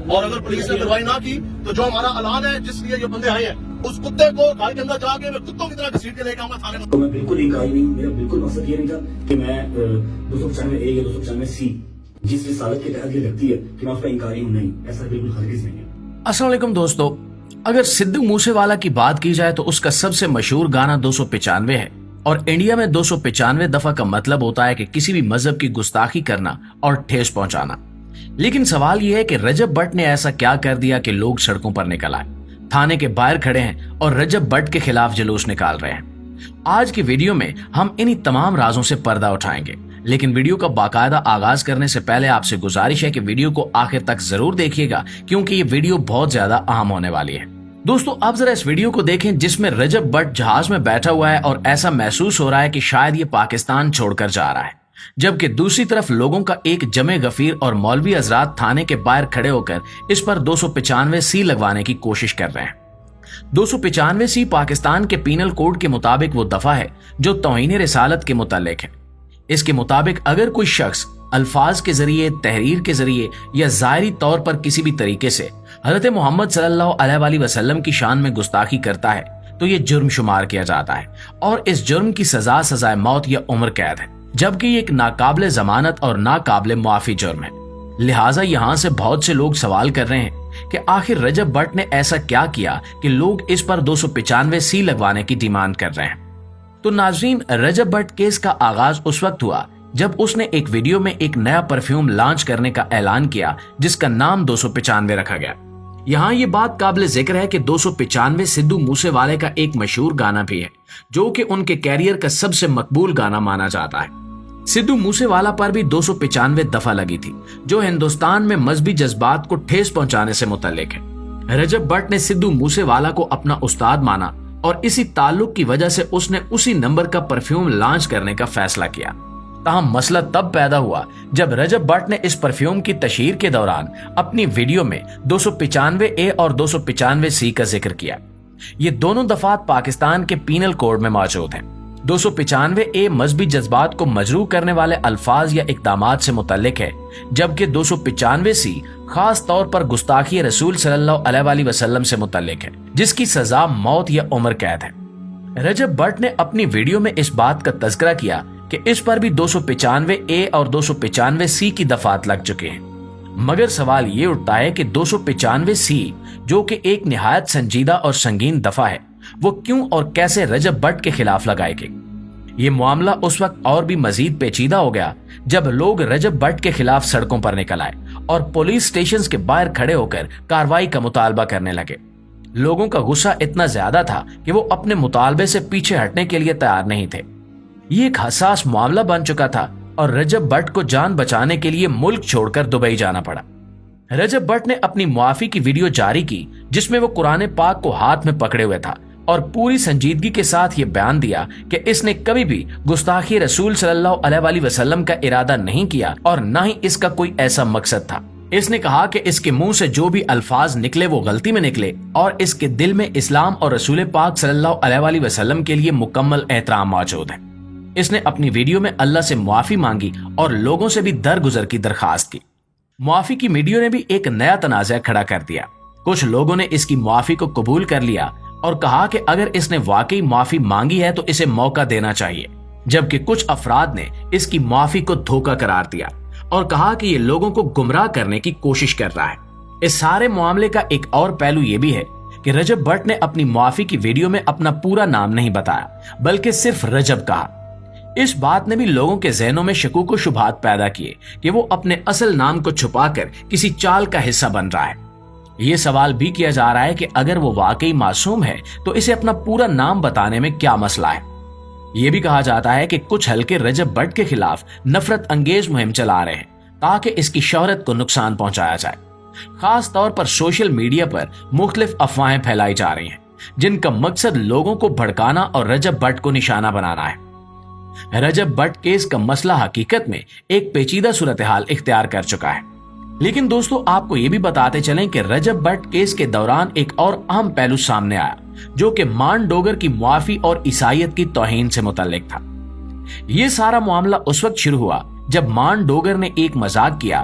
اور اگر پولیس نے کارروائی نہ کی تو جو ہمارا اعلان ہے جس لیے یہ بندے آئے ہیں اس کتے کو گھر کے اندر جا کے میں کتوں کی طرح گھسیٹ کے لے کے آؤں گا تھانے میں. تو میں بالکل انکاری نہیں, میرا بالکل مقصد یہ نہیں تھا کہ میں 295A یا 295C جس رسالت کے تحت یہ لگتی ہے کہ میں اس کا انکاری ہوں, نہیں, ایسا بالکل ہرگز نہیں ہے. السلام علیکم دوستو, اگر سدھو موسے والا کی بات کی جائے تو اس کا سب سے مشہور گانا 295 ہے, اور انڈیا میں 295 دفعہ کا مطلب ہوتا ہے کہ کسی بھی مذہب کی گستاخی کرنا اور ٹھیس پہنچانا. لیکن سوال یہ ہے کہ رجب بٹ نے ایسا کیا کر دیا کہ لوگ سڑکوں پر نکل آئے, تھانے کے باہر کھڑے ہیں اور رجب بٹ کے خلاف جلوس نکال رہے ہیں. آج کی ویڈیو میں ہم انہی تمام رازوں سے پردہ اٹھائیں گے, لیکن ویڈیو کا باقاعدہ آغاز کرنے سے پہلے آپ سے گزارش ہے کہ ویڈیو کو آخر تک ضرور دیکھیے گا, کیونکہ یہ ویڈیو بہت زیادہ اہم ہونے والی ہے. دوستو آپ ذرا اس ویڈیو کو دیکھیں جس میں رجب بٹ جہاز میں بیٹھا ہوا ہے اور ایسا محسوس ہو رہا ہے کہ شاید یہ پاکستان چھوڑ کر جا رہا ہے, جبکہ دوسری طرف لوگوں کا ایک جمع غفیر اور مولوی حضرات تھانے کے باہر کھڑے ہو کر اس پر 295C لگوانے کی کوشش کر رہے ہیں. 295C پاکستان کے پینل کوڈ کے مطابق وہ دفعہ ہے جو توہین رسالت کے متعلق ہے. اس کے مطابق اگر کوئی شخص الفاظ کے ذریعے, تحریر کے ذریعے یا ظاہری طور پر کسی بھی طریقے سے حضرت محمد صلی اللہ علیہ وآلہ وسلم کی شان میں گستاخی کرتا ہے تو یہ جرم شمار کیا جاتا ہے, اور اس جرم کی سزائے موت یا عمر قید ہے, جبکہ یہ ایک ناقابل ضمانت اور ناقابل معافی جرم ہے. لہٰذا یہاں سے بہت سے لوگ سوال کر رہے ہیں کہ آخر رجب بٹ نے ایسا کیا کیا کہ لوگ اس پر 295C لگوانے کی ڈیمانڈ کر رہے ہیں. تو ناظرین, رجب بٹ کیس کا آغاز اس وقت ہوا جب اس نے ایک ویڈیو میں ایک نیا پرفیوم لانچ کرنے کا اعلان کیا جس کا نام 295 رکھا گیا. یہاں یہ بات قابل ذکر ہے کہ 295 سدھو موسے والے کا ایک مشہور گانا بھی ہے جو کہ ان کے کیریئر کا سب سے مقبول گانا مانا جاتا ہے. سدھو موسے والا پر بھی 295 دفعہ لگی تھی جو ہندوستان میں مذہبی جذبات کو ٹھیس پہنچانے سے متعلق ہے. رجب بٹ نے سدھو موسے والا کو اپنا استاد مانا اور اسی تعلق کی وجہ سے اس نے اسی نمبر کا پرفیوم لانچ کرنے کا فیصلہ کیا. تاہم مسئلہ تب پیدا ہوا جب رجب بٹ نے اس پرفیوم کی تشہیر کے دوران اپنی ویڈیو میں 295A اور 295C کا ذکر کیا. یہ دونوں دفعات پاکستان کے پینل کوڈ میں موجود ہیں. 295A مذہبی جذبات کو مجروح کرنے والے الفاظ یا اقدامات سے متعلق ہے, جبکہ 295C خاص طور پر گستاخی رسول صلی اللہ علیہ وآلہ وسلم سے متعلق ہے جس کی سزا موت یا عمر قید ہے. رجب بٹ نے اپنی ویڈیو میں اس بات کا تذکرہ کیا کہ اس پر بھی 295A اور 295C کی دفعات لگ چکے ہیں, مگر سوال یہ اٹھتا ہے کہ 295C جو کہ ایک نہایت سنجیدہ اور سنگین دفعہ ہے وہ کیوں اور کیسے رجب بٹ کے خلاف لگائے گئی. یہ معاملہ اس وقت اور بھی مزید پیچیدہ ہو گیا جب لوگ رجب بٹ کے خلاف سڑکوں پر نکل آئے اور پولیس اسٹیشنز کے باہر کھڑے ہو کر کارروائی کا مطالبہ کرنے لگے. لوگوں کا غصہ اتنا زیادہ تھا کہ وہ اپنے مطالبے سے پیچھے ہٹنے کے لیے تیار نہیں تھے. یہ ایک حساس معاملہ بن چکا تھا اور رجب بٹ کو جان بچانے کے لیے ملک چھوڑ کر دبئی جانا پڑا. رجب بٹ نے اپنی معافی کی ویڈیو جاری کی جس میں وہ قرآن پاک کو ہاتھ میں پکڑے ہوئے تھا اور پوری سنجیدگی کے ساتھ یہ بیان دیا کہ اس نے کبھی بھی گستاخی رسول صلی اللہ علیہ وآلہ وسلم کا ارادہ نہیں کیا اور نہ ہی اس کا کوئی ایسا مقصد تھا. اس نے کہا کہ اس کے منہ سے جو بھی الفاظ نکلے وہ غلطی میں نکلے اور اس کے دل میں اسلام اور رسول پاک صلی اللہ علیہ وآلہ وسلم کے لیے مکمل احترام موجود ہے. اس نے اپنی ویڈیو میں اللہ سے معافی مانگی اور لوگوں سے بھی درگزر کی درخواست کی. معافی کی ویڈیو نے بھی ایک نیا تنازع کھڑا کر دیا. کچھ لوگوں نے اس کی معافی کو قبول کر لیا اور کہا کہ اگر اس نے واقعی معافی مانگی ہے تو اسے موقع دینا چاہیے, جبکہ کچھ افراد نے اس کی معافی کو دھوکہ قرار دیا اور کہا کہ یہ لوگوں کو گمراہ کرنے کی کوشش کر رہا ہے. اس سارے معاملے کا ایک اور پہلو یہ بھی ہے کہ رجب بٹ نے اپنی معافی کی ویڈیو میں اپنا پورا نام نہیں بتایا بلکہ صرف رجب کہا. اس بات نے بھی لوگوں کے ذہنوں میں شکوک و شبہات پیدا کیے کہ وہ اپنے اصل نام کو چھپا کر کسی چال کا حصہ بن رہا ہے. یہ سوال بھی کیا جا رہا ہے کہ اگر وہ واقعی معصوم ہے تو اسے اپنا پورا نام بتانے میں کیا مسئلہ ہے. یہ بھی کہا جاتا ہے کہ کچھ حلقے رجب بٹ کے خلاف نفرت انگیز مہم چلا رہے ہیں تاکہ اس کی شہرت کو نقصان پہنچایا جائے. خاص طور پر سوشل میڈیا پر مختلف افواہیں پھیلائی جا رہی ہیں جن کا مقصد لوگوں کو بھڑکانا اور رجب بٹ کو نشانہ بنانا ہے. رجب بٹ کیس کا مسئلہ حقیقت میں ایک پیچیدہ صورتحال اختیار کر چکا ہے. لیکن دوستو آپ کو یہ بھی بتاتے چلیں کہ رجب بٹ کیس کے دوران ایک اور اہم پہلو سامنے آیا جو کہ مان ڈوگر کی معافی اور عیسائیت کی توہین سے متعلق تھا. یہ سارا معاملہ اس وقت شروع ہوا جب مان ڈوگر نے ایک مذاق کیا